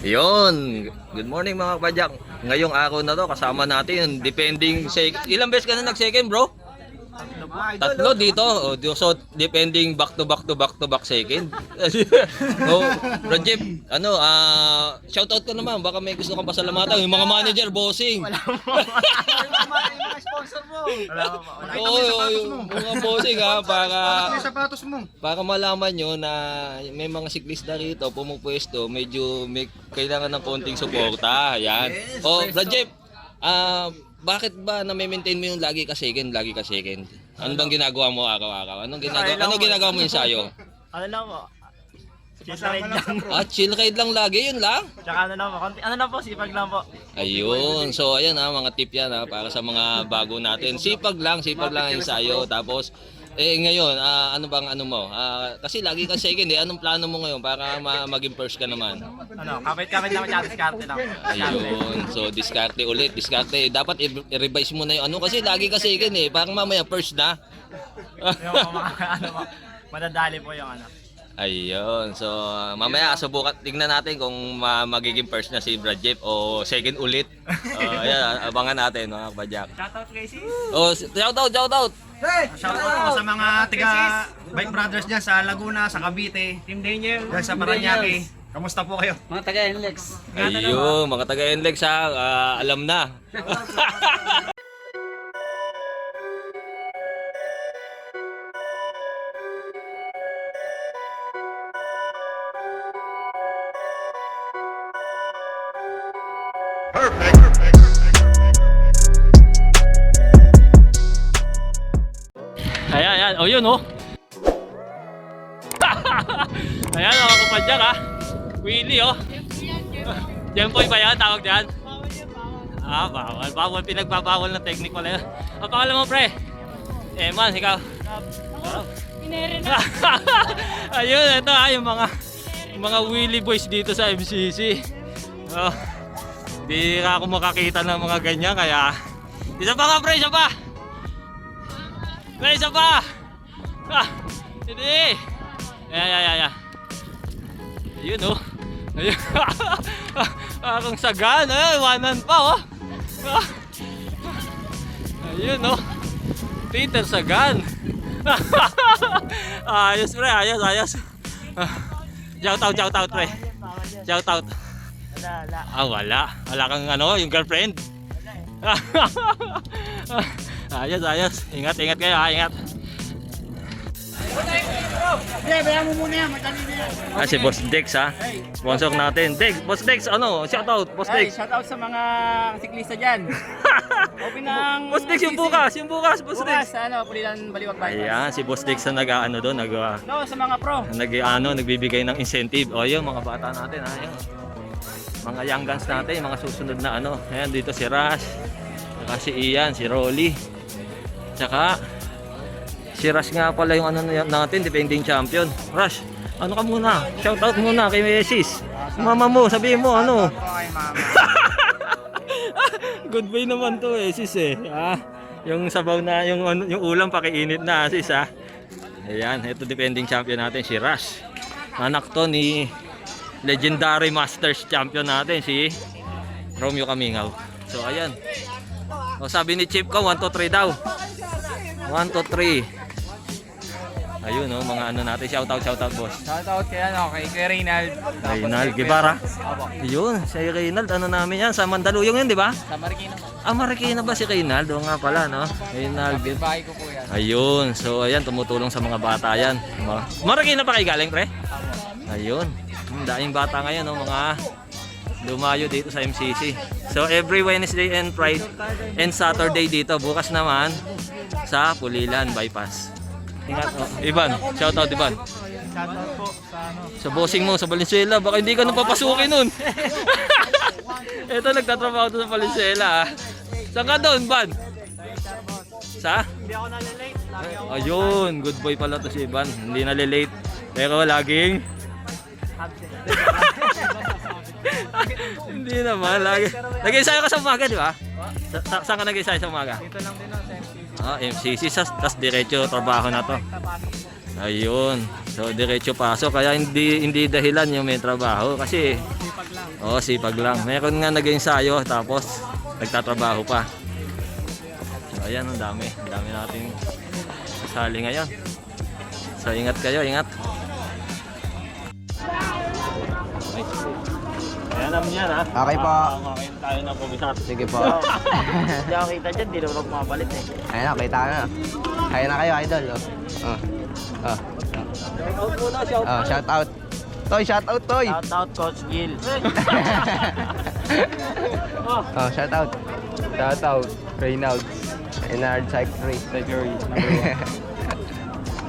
Yun, good morning mga kapadyak. Ngayong araw na to kasama natin yung defending ilang beses ka na nag-second bro? Tatlo dito. So defending back to back second. Oh, Rajib, shoutout ka naman, baka may gusto kang pasalamatan yung mga manager, bossing. Wala mo. Yung mga sponsor mo. Wala mo. Oo, mga bossing ha, May sapatos mo. para malaman nyo na may mga siklista rito pumupwesto, medyo may kailangan ng konting suporta. Yan. Oh, Rajib, bakit ba na-maintain mo yung lagi ka second? Ano bang ginagawa mo araw-araw? Anong ginagawa mo yung sayo? Ano lang po? Chill ride lang. Chill ride lang lagi, yun lang? Tsaka ano lang po, ano lang po, sipag lang po. Ayun. So ayan mga tip yan para sa mga bago natin. Sipag lang yung sayo. Tapos ngayon, ano bang ano mo? Kasi lagi ka second anong plano mo ngayon para maging first ka naman? Kapit lang tsaka diskarte lang. Ayun. So diskarte ulit. Dapat i-revise mo na yung kasi lagi ka second parang mamaya first na. Yung mga madadali po yung ano. Ayun. So mamaya subukan tingnan natin kung magiging first na si Brad Jeff o second ulit. Ayan, abangan natin mga kapadyak. Shoutout kay sis. Shoutout. Shoutout po sa mga tiga bike brothers dyan sa Laguna, sa Cavite, Team Daniel. dyan sa Paranaque. Kamusta po kayo? Mga taga-NLEX. Ayun, mga taga-NLEX alam na. Ayan. O yun Ayan mga kapadyak Willie Jempoy ba yan? Tawag dyan? Bawal. Pinagbabawal na technique pala yun. Ang pangalan mo pre? Eman, ikaw? Ayun, ito yung mga Willie boys dito sa MCC. Di ako makakita ng mga ganyan kaya isa pa nga pre, isa pa! Hindi! Ayan. Ayun Ayun. Akong sagan wanan pa Ayun Peter Sagan. Ayos pre, ayos. Shoutout pre. Shoutout. Wala. Wala kang yung girlfriend. Ayos. Ingat kayo ingat. Bayan mo muna yan, madali na yan. Si Boss Dex sponsor natin. Boss Dex, shoutout, Boss Dex. Shoutout sa mga siklista dyan. Open ng Boss Dex yung bukas, Boss Dex. Pulilan Baliwag Bypass. Ayan, si Boss Dex na Sa mga pro. nagbibigay ng incentive. Yung mga bata natin, ayun. Mga young guns natin, mga susunod na Ayan, dito si Rush, saka si Ian, si Rolly. Tsaka si Rush nga pala yung natin, defending champion. Rush, ka muna? Shoutout muna kay Mesis. Mama mo, sabihin mo Okay, mama. Good boy naman to sis yung sabaw na yung ulam pakiinit na sis Ayan, ito defending champion natin si Rush. Anak to ni legendary masters champion natin si Romeo Kamingaw. So ayan. Sabi ni Chief ko 1 2 3 daw. 1 2 3. Ayun mga natin, shoutout boss. Shoutout kay Reynald Guevara. Ayun, si Reynald namin yan sa Mandaluyong yun, di ba? Sa Marikina. Marikina ba si Reynald? O nga pala, Reynald. Bahay ko po yan. Ayun, so ayan, tumutulong sa mga bata yan. Marikina pa kayo galing, pre? Ayun, daing bata ngayon, mga lumayo dito sa MCC. So every Wednesday and Friday and Saturday dito. Bukas naman sa Pulilan Bypass. Ingat Ivan, shoutout Ivan. Shoutout po sa bossing mo sa Valenzuela, baka hindi ka nang papasukin nun. Ito nagtatrabaho to sa Valenzuela Saan ka doon, Van? Hindi ako nalilate. Ayun, good boy pala to si Ivan. Hindi nalilate, pero laging hindi naman, lagi. Nag-ensayo ka sa umaga, di ba? Saan ka nag-ensayo sa umaga? Dito lang din sa MCC. MCC, tas diretso trabaho na to. Ayun. So diretso pasok kaya hindi dahilan yung may trabaho kasi Oo, sipag lang. Meron nga nag-ensayo tapos nagtatrabaho pa. So ayan, ang dami. Ang dami nating kasali ngayon. So ingat kayo, ingat. Ayan naman yan ha. Okay po. Makakain tayo ng kumisat. Sige po. Hindi ako kita dyan, di naman ako mapalit eh. Ayun na, kita na. Kaya na kayo, idol. Oh. Oh. Shout out muna, shout Oh, shout out. Toy, shout out, Toy. Shout out Coach Gil. Oh, shout out. Shout out. Reynolds. Reynolds Cyclery.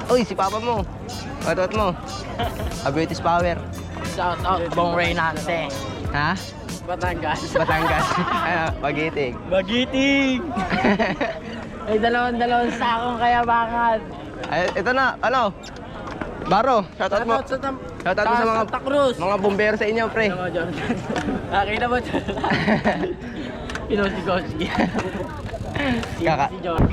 Uy, si papa mo. Otot mo. Abilities power. Shout out Bong Reynante. Ha? Batangas. Batangas. Ano? Magiting. Magiting! Ay, dalawang sakong kayabangan. Ay, ito na. Ano? Baro, shout out mo. Shout out mo sa mga Santa Cruz. mga bumbero sa inyo, pre. Ano mo, Jordan? Akin na mo, Jordan. Pinost si Coach Gil. Kaka- Si Jordan.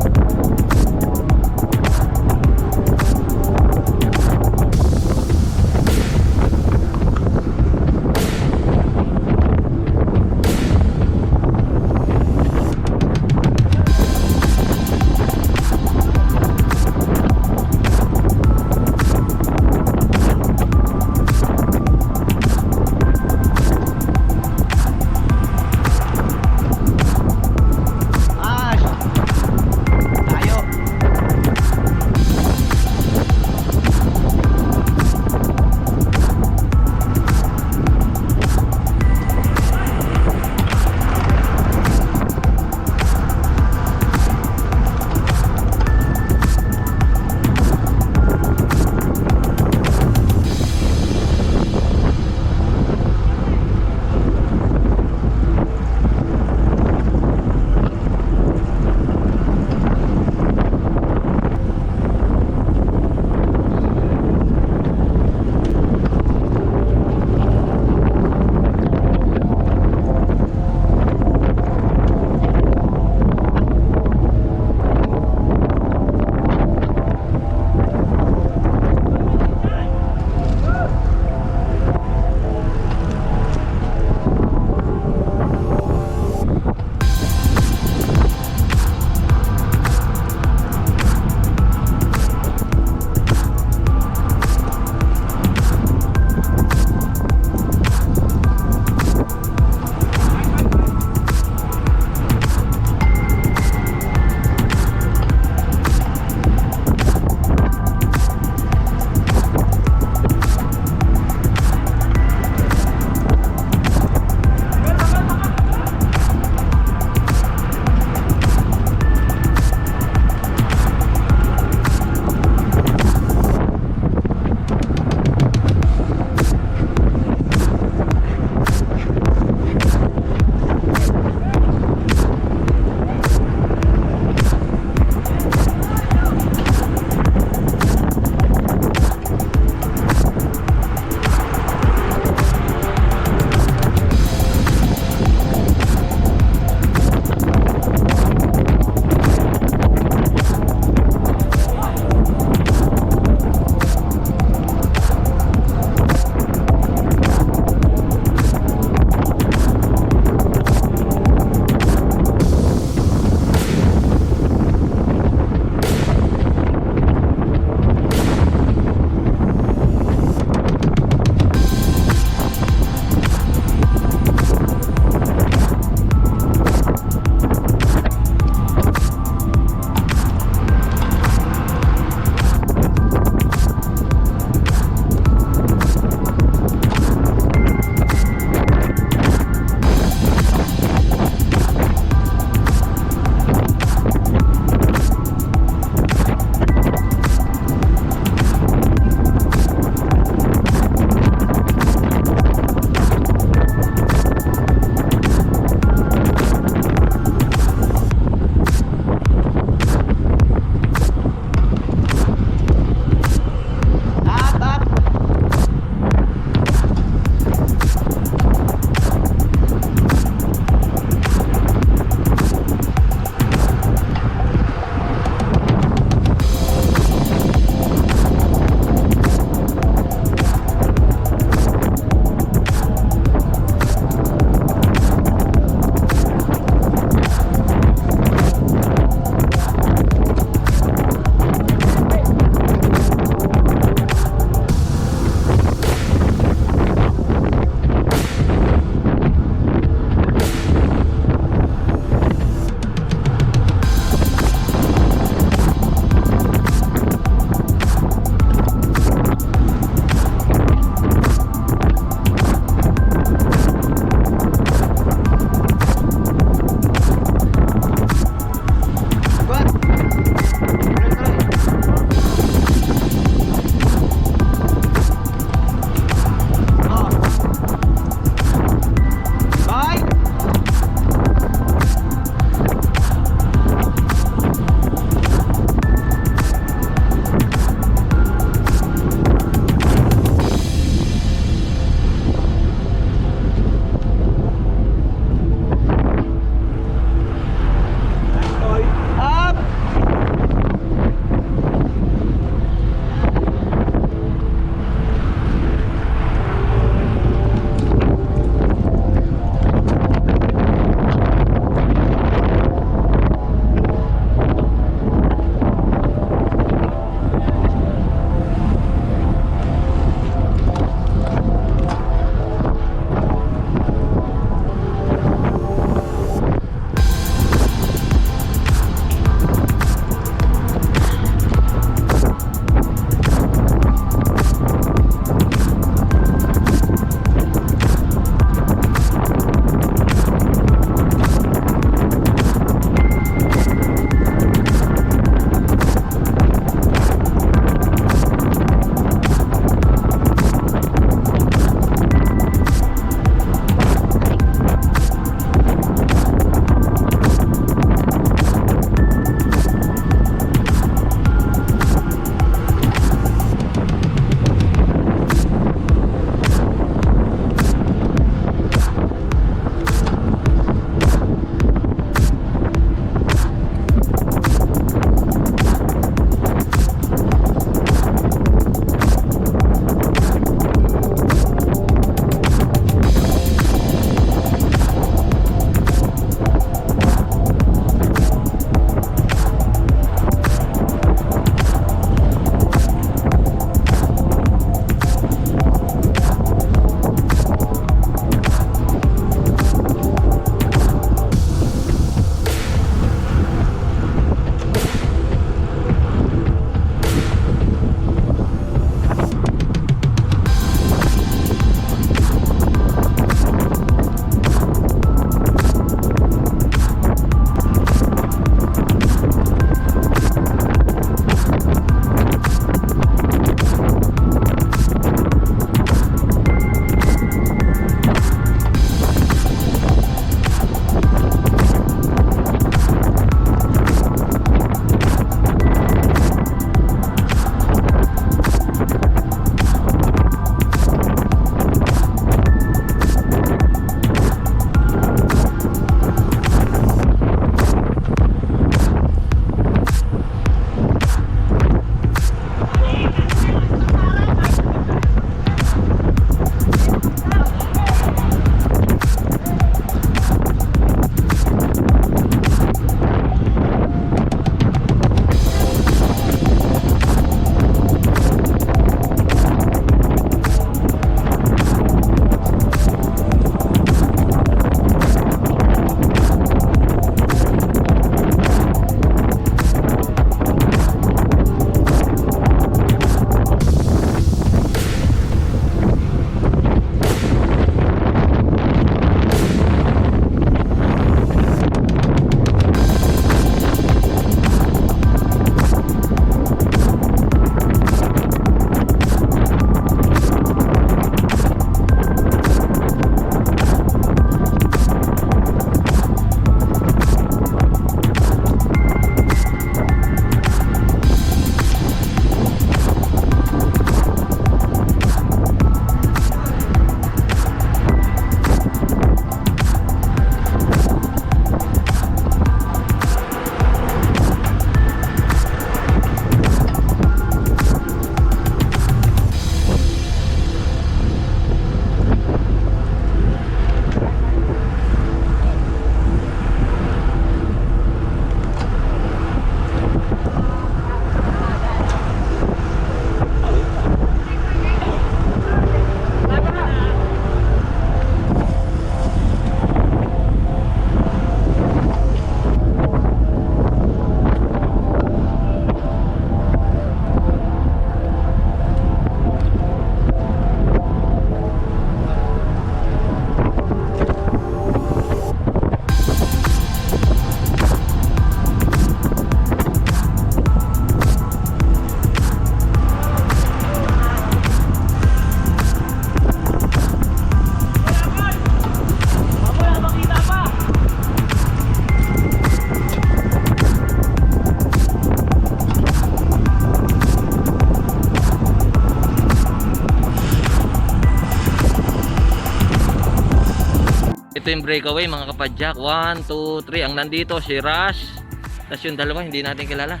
ito yung breakaway mga kapadyak. 1, 2, 3. Ang nandito si Rush. Tapos yung dalawa hindi natin kilala.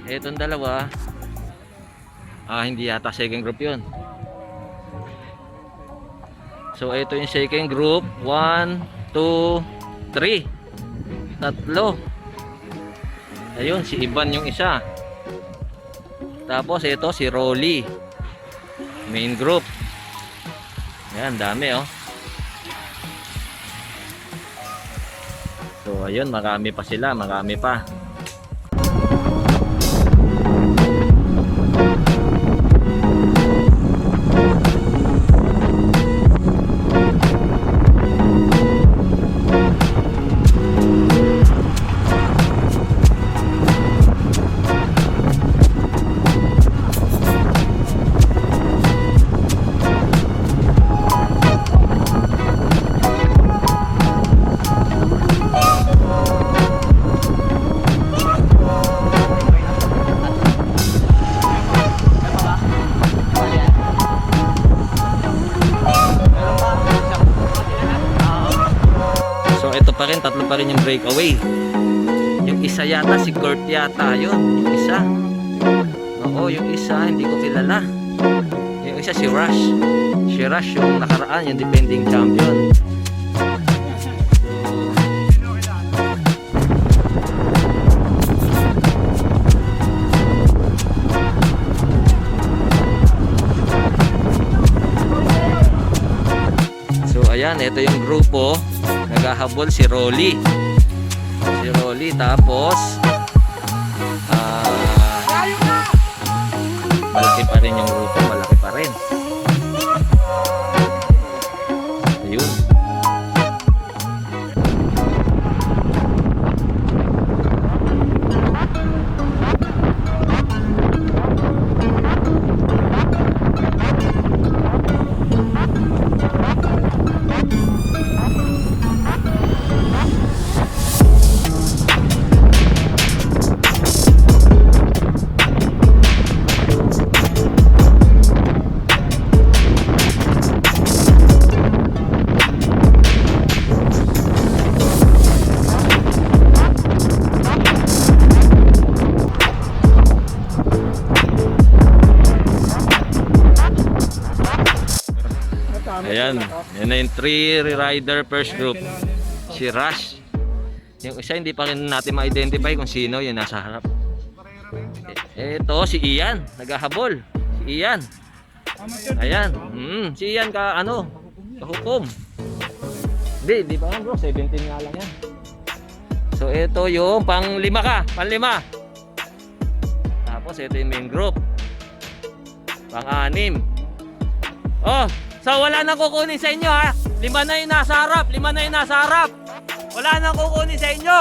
Itong dalawa hindi yata second group yun. So ito yung second group. 1, 2, 3. Tatlo. Ayun, si Ivan yung isa. Tapos ito si Rolly. Main group. Yan, dami oh. So ayun, marami pa sila, marami pa. Tatlo pa rin yung breakaway. Yung isa yata si Kurt yata yun. Yung isa. Oo, yung isa hindi ko kilala. Yung isa si Rush. Si Rush yung nakaraan, yung defending champion. So ayan, ito yung grupo. Naghahabol si Rolly. Si Rolly, tapos malaki pa rin yung grupo, malaki pa rin. Ayun. Ayan, yan na yung 3 rider first group. Si Rush. Yung isa hindi pa rin natin ma-identify kung sino yung nasa harap. Ito si Ian, naghahabol. Si Ian. Ayan, si Ian kahukom. Di pa bro, 17 nga lang yan. So ito yung pang-5 ka, pang-5. Tapos ito yung main group. Pang-6. Oh, so wala nang kukunin sa inyo ha. 5 na yung nasa harap, 5 na yung nasa harap. Wala nang kukunin sa inyo.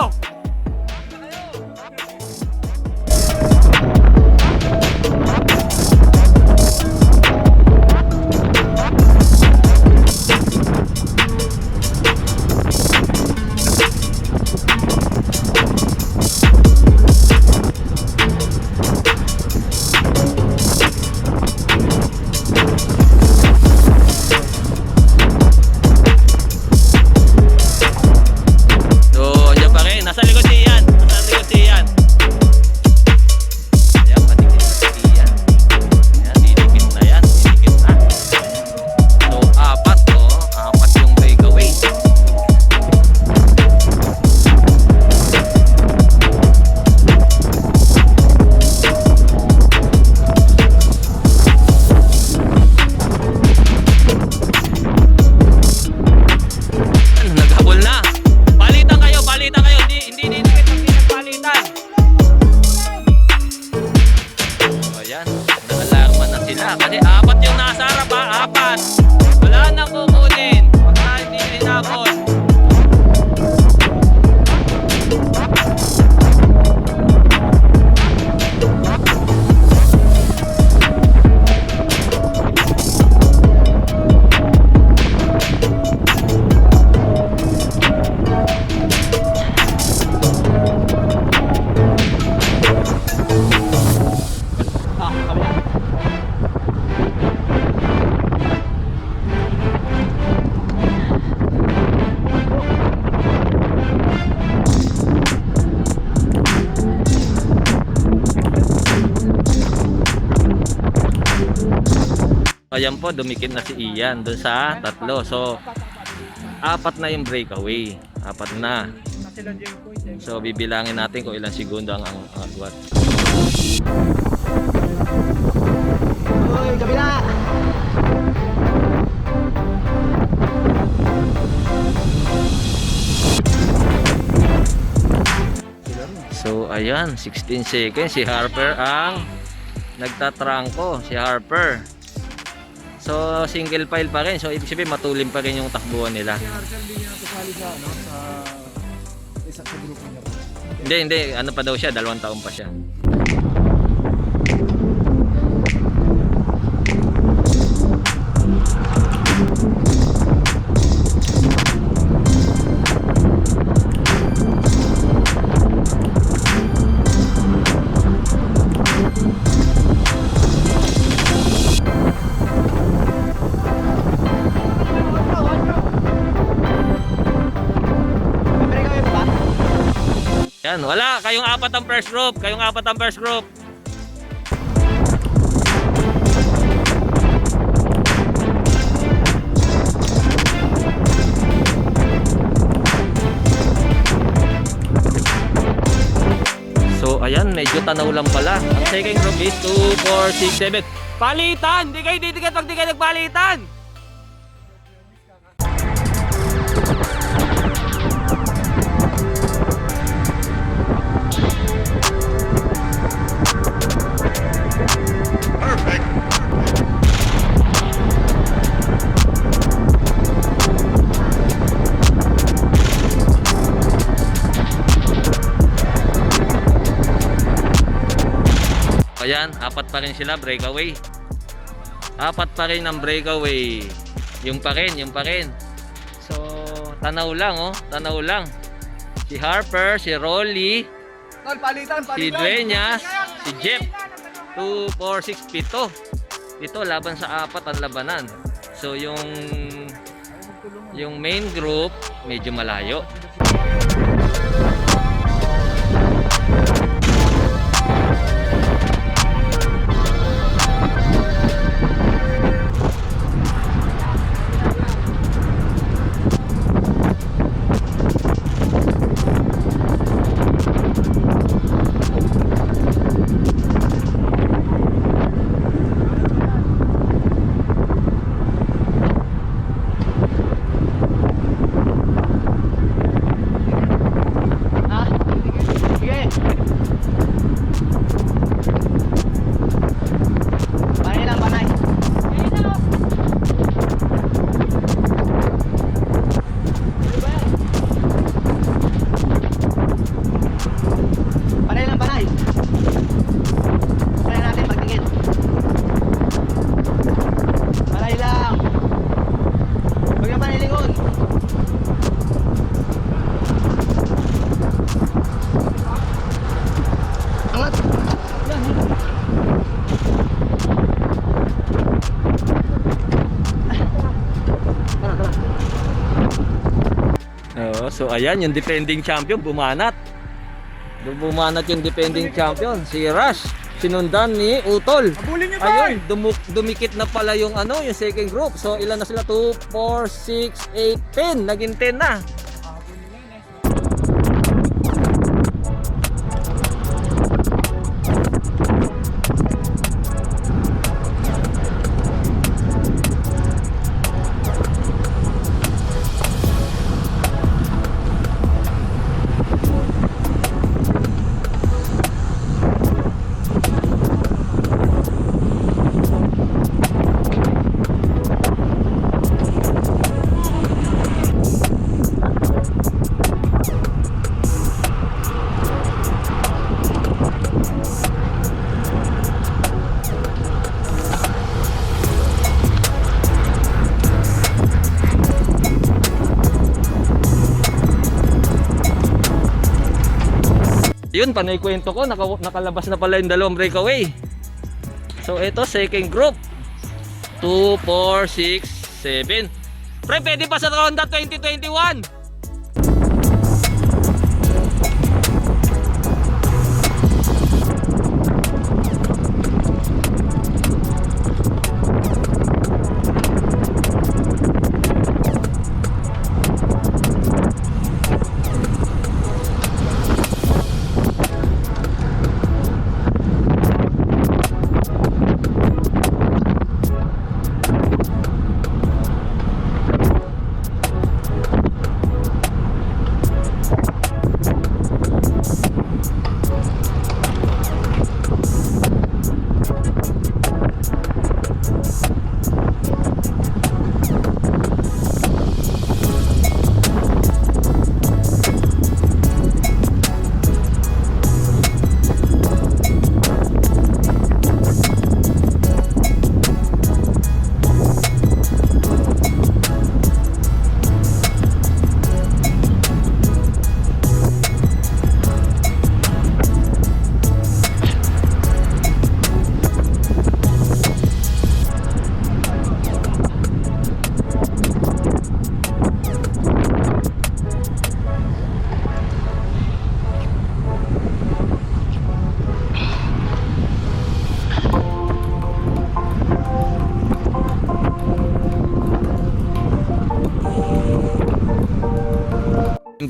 Nasa Ayan po, dumikit na si Ian doon sa tatlo. So, apat na yung breakaway. Apat na. So, bibilangin natin kung ilang segundo ang agwat. Uy, kabila! So, ayan, 16 seconds. Si Harper ang nagtatrangko. Si Harper. So, single file pa rin. So, ibig sabihin, matulim pa rin yung takbuhan nila. Hindi. Ano pa daw siya? 2 taon pa siya. Yan, wala. Kayong apat ang first group. So, ayan. Medyo tanaw lang pala. Ang second group is 2, 4, 6, 7. Palitan! Di kayo didikit pag di kayo nagpalitan! Ayan, apat pa rin sila, breakaway. Apat pa rin ang breakaway. Yung pa rin. So, tanaw lang, oh. Tanaw lang. Si Harper, si Rolly, si Dueñas, si Jeff. 2, 4, 6, 7. Ito, laban sa apat ang labanan. So, yung main group, medyo malayo. So ayan, yung defending champion bumanat. Bumanat yung defending champion, si Rush. Sinundan ni Utol. Ayun, dumikit na pala yung yung second group. So ilan na sila? 2, 4, 6, 8, 10. Naging 10 na. Yun, panay kwento ko, nakalabas na pala yung 2 breakaway. So ito, second group. 2, 4, 6, 7. Pre, pwede pa sa Ronda 2021.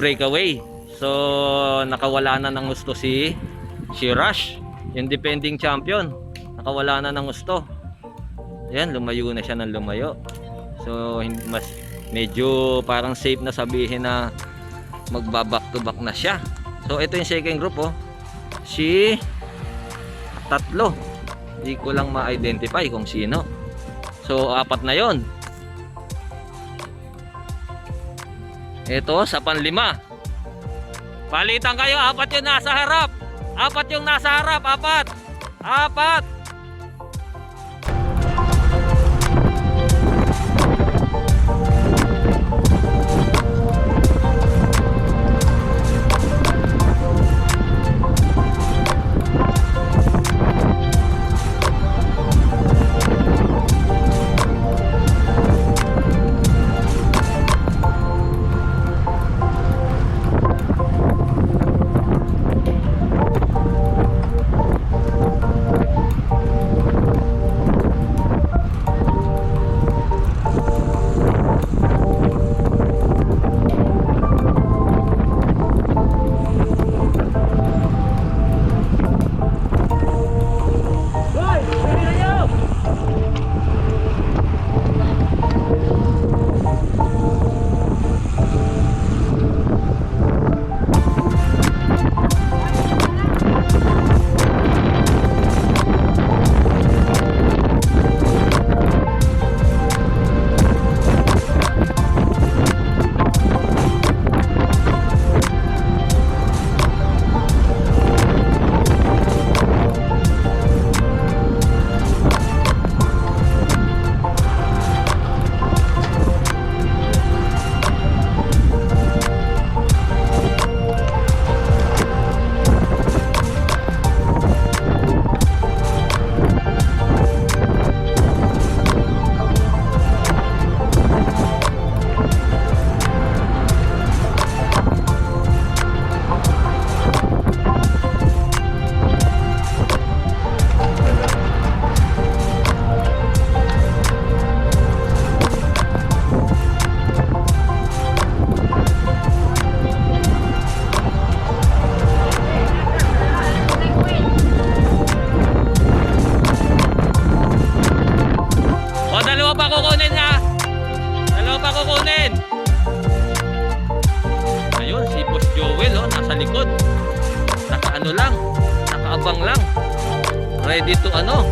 breakaway. So nakawala na ng gusto si Rush, yung defending champion. Nakawala na ng gusto. Ayan, lumayo na siya ng lumayo. So mas medyo parang safe na sabihin na magba-back to back na siya. So ito yung second group, oh. Si tatlo. Hindi ko lang ma-identify kung sino. So 4 na yon. Ito sa panlima. Palitan kayo, 4 yung nasa harap. 4 yung nasa harap, 4. Ready to ano?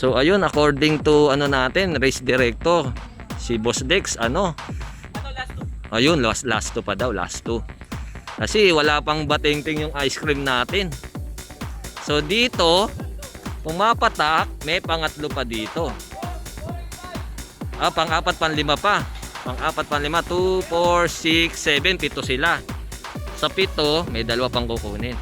So ayun, according to ano natin, race director, si Boss Dex, ano? Ayun, last two pa daw, last two. Kasi wala pang batingting yung ice cream natin. So dito, pumapatak, may pangatlo pa dito. Pang-apat, panlima pa. Pang-apat, panlima, 2, 4, 6, 7, 7 sila. So sa 7, may 2 pang kukunin.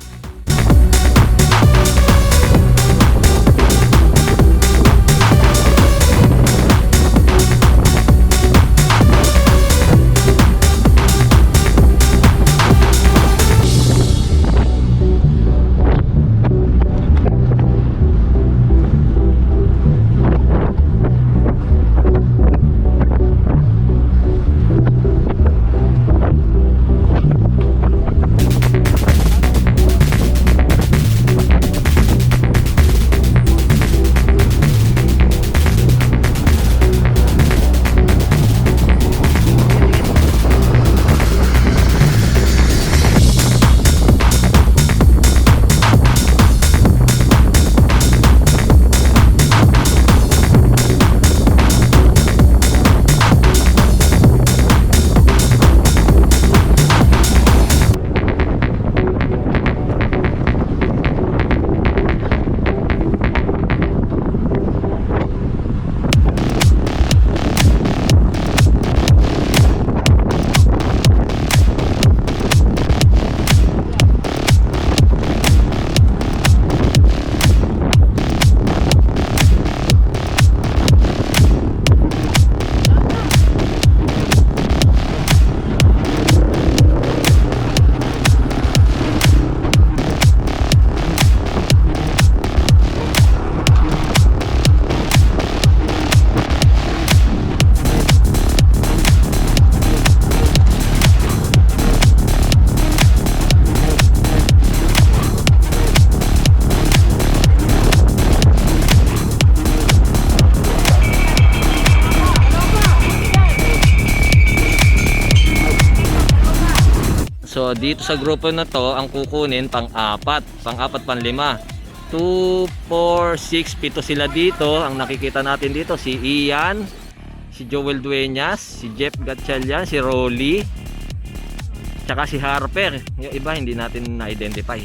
So dito sa grupo na to, ang kukunin pang-4, pang-5, 2, 4, 6, 7 sila dito. Ang nakikita natin dito si Ian, si Joel Dueñas, si Jeff Gatchalian, si Rolly, tsaka si Harper. Yung iba hindi natin na-identify.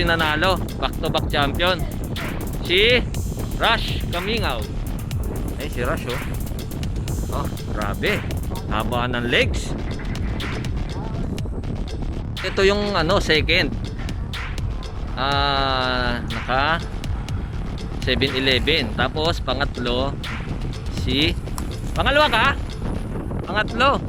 Nanalo, back-to-back champion si Rush coming out. Ay, si Rush oh. Oh, grabe. Haba ng legs. Ito yung second. Naka 7-11. Tapos pangatlo si pangalawa ka? Pangatlo.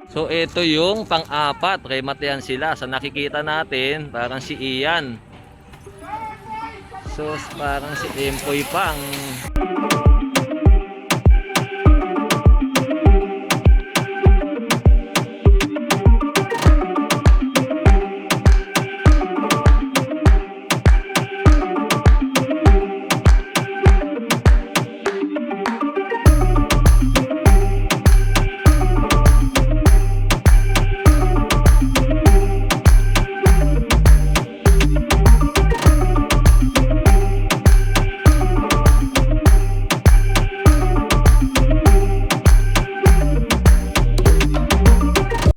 So ito yung pang-4, kay Matean sila. Sa nakikita natin, parang si Ian. So parang si Empoy pang